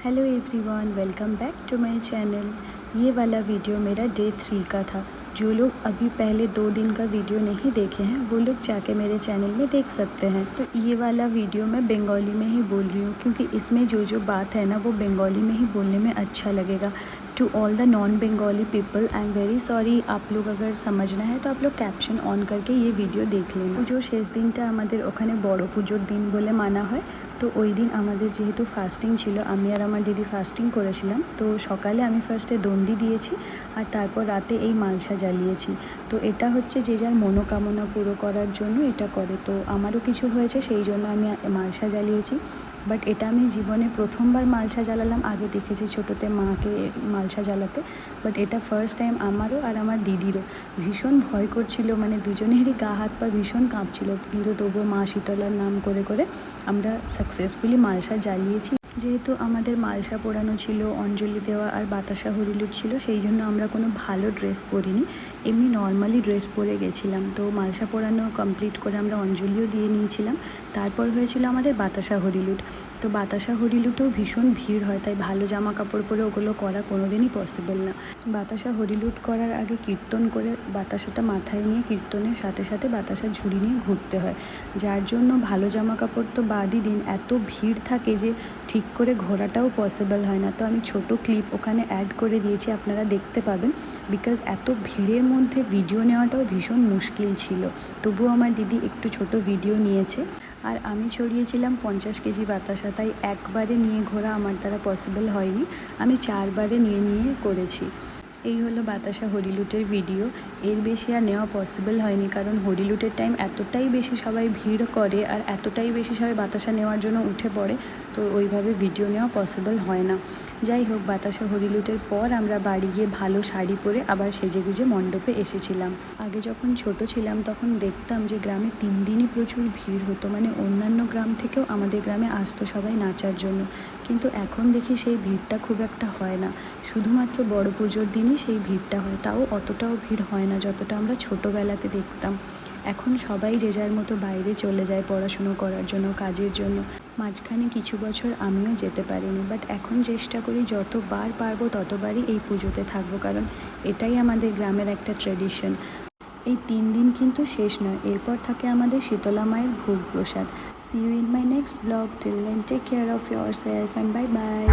Hello everyone, welcome back to my channel. ये वाला video मेरा डे 3 का था। जो लोग अभी पहले 2 दिन का वीडियो नहीं देखे हैं वो लोग जाके मेरे चैनल में देख सकते हैं। तो ये वाला वीडियो मैं बंगाली में ही बोल रही हूँ क्योंकि इसमें जो बात है ना वो बंगाली में ही बोलने में अच्छा लगेगा। To all the non Bengali people I am very sorry. आप लोग अगर समझना है तो आप लोग कैप्शन ऑन करके ये वीडियो देख लेना। পুজোর শেষ দিনটা আমাদের ওখানে বড় পুজোর দিন বলে মানা হয়। তো ওই দিন আমাদের যেহেতু ফাস্টিং ছিল, আমি আর আমার দিদি ফাস্টিং করেছিলাম। তো সকালে আমি ফার্স্টে দণ্ডি দিয়েছি আর তারপর রাতে এই মালসা জ্বালিয়েছি। তো এটা হচ্ছে যে যার মনোকামনা পুরো করার জন্য এটা করে। তো আমারও কিছু হয়েছে সেই জন্য আমি মালসা জ্বালিয়েছি। বাট এটা আমি জীবনে প্রথমবার মালসা জ্বালালাম। আগে দেখেছি ছোটোতে মাকে মালসা জ্বালাতে, বাট এটা ফার্স্ট টাইম আমারও আর আমার দিদিরও। ভীষণ ভয় করছিল, মানে দুজনেরই গা হাত পা ভীষণ কাঁপছিল, কিন্তু তবুও মা শীতলার নাম করে করে আমরা সাকসেসফুলি মালসা জ্বালিয়েছি। যেহেতু আমাদের মালসা পোড়ানো ছিল, অঞ্জলি দেওয়া আর বাতাসা হরিলুট ছিল, সেই জন্য আমরা কোনো ভালো ড্রেস পরিনি, এমনি নর্মালি ড্রেস পরে গেছিলাম। তো মালসা পোড়ানো কমপ্লিট করে আমরা অঞ্জলিও দিয়ে নিয়েছিলাম। তারপর হয়েছিল আমাদের বাতাসা হরিলুট। তো বাতাসা হরিলুটেও ভীষণ ভিড় হয়, তাই ভালো জামা কাপড় পরে ওগুলো করা কোনো দিনই পসিবল না। বাতাসা হরিলুট করার আগে কীর্তন করে বাতাসাটা মাথায় নিয়ে কীর্তনের সাথে সাথে বাতাসা ঝুড়ি নিয়ে ঘুরতে হয়, যার জন্য ভালো জামা কাপড় তো বাদই দিন, এত ভিড় থাকে যে ঠিক করে ঘোরাটাও পসিবল হয় না। তো আমি ছোট ক্লিপ ওখানে অ্যাড করে দিয়েছি, আপনারা দেখতে পাবেন। বিকজ এত ভিড়ের মধ্যে ভিডিও নেওয়াটাও ভীষণ মুশকিল ছিল, তবুও আমার দিদি একটু ছোট ভিডিও নিয়েছে। আর আমি ছড়িয়েছিলাম 50 কেজি বাতাসা, তাই একবারে নিয়ে ঘোরা আমার দ্বারা পসিবল হয়নি, আমি 4 বারে নিয়ে করেছি। এই হলো বাতাসা হরিলুটের ভিডিও। এর বেশি আর নেওয়া পসিবল হয়নি, কারণ হরিলুটের টাইম এতটাই বেশি সবাই ভিড় করে আর এতটাই বেশি সবাই বাতাসা নেওয়ার জন্য উঠে পড়ে, তো ওইভাবে ভিডিও নেওয়া পসিবল হয় না। যাই হোক, বাতাসা হরিলুটের পর আমরা বাড়ি গিয়ে ভালো শাড়ি পরে আবার সেজেগুজে মণ্ডপে এসেছিলাম। আগে যখন ছোট ছিলাম তখন দেখতাম যে গ্রামে 3 দিনই প্রচুর ভিড় হতো, মানে অন্যান্য গ্রাম থেকেও আমাদের গ্রামে আসতো সবাই নাচার জন্য। কিন্তু এখন দেখি সেই ভিড়টা খুব একটা হয় না, শুধুমাত্র বড় পুজোর দিনই সেই ভিড়টা হয়, তাও অতটাও ভিড় হয় না যতটা আমরা ছোটোবেলাতে দেখতাম। এখন সবাই যে যার মতো বাইরে চলে যায় পড়াশুনো করার জন্য, কাজের জন্য। মাঝখানে কিছু বছর আমিও যেতে পারিনি, বাট এখন চেষ্টা করি যতবার পারবো ততবারই এই পুজোতে থাকবো, কারণ এটাই আমাদের গ্রামের একটা ট্র্যাডিশন। এই 3 দিন কিন্তু শেষ নয়, এরপর থাকে আমাদের শীতলা মায়ের ভোগ প্রসাদ। See you in my next blog. Till then take care of yourself and bye by.